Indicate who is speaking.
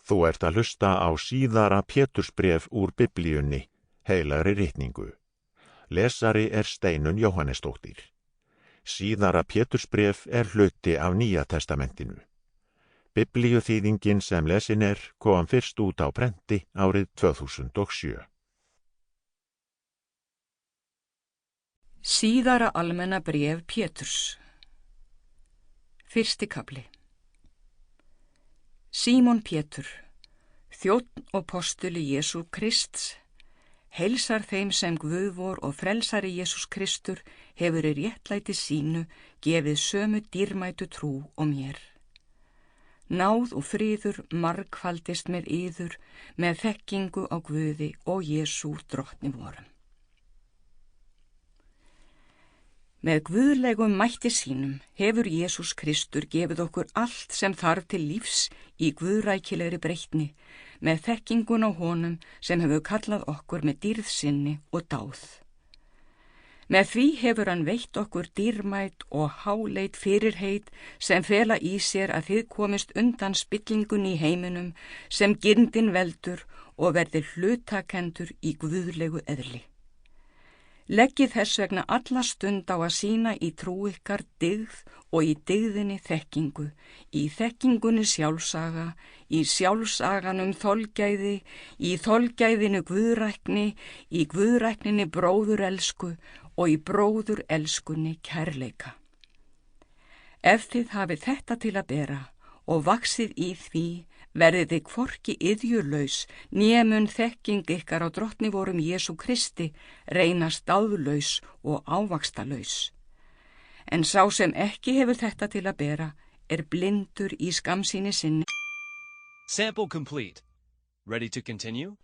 Speaker 1: Þú ert að hlusta á síðara Pétursbréf úr Biblíunni, heilagri ritningu. Lesari er Steinunn Jóhannesdóttir. Síðara Pétursbréf er hluti af Nýja testamentinu. Biblíuþýðingin sem lesin kom fyrst út á prenti árið 2007.
Speaker 2: Síðara almenna bréf Péturs. Fyrsti kafli. Símon Pétur, þjónn og postuli Jesú Krists, heilsar þeim sem Guð vor og frelsari Jesús Kristur hefur í réttlæti sínu gefið sömu dýrmætu trú og mér. Náð og friður margfaldist með yður með þekkingu á Guði og Jesú drottni vorum. Með guðlegum mætti sínum hefur Jesús Kristur gefið okkur allt sem þarf til lífs í guðrækilegri breytni, með þekkingun á honum sem hefur kallað okkur með dýrð sinni og dáð. Með því hefur hann veitt okkur dýrmæt og háleit fyrirheit sem fela í sér að þið komist undan spillingun í heiminum sem girndin veldur og verðir hlutakendur í guðlegu eðli. Leggið þess vegna alla stund á að sýna í trú ykkar dygð og í dygðinni þekkingu, í þekkingunni sjálfsaga, í sjálfsaganum þolgæði, í þolgæðinu guðrækni, í guðrækninni bróðurelsku og í bróðurelskunni kærleika. Ef þið hafið þetta til að bera og vaxið í því, verðið þið hvorki iðjulaus, né mun þekking ykkar á drottni vorum Jesú Kristi reynast dáðlaus og ávaxtalaus. En sá sem ekki hefur þetta til að bera blindur í skammsýni sinni.
Speaker 3: Sample complete. Ready to continue?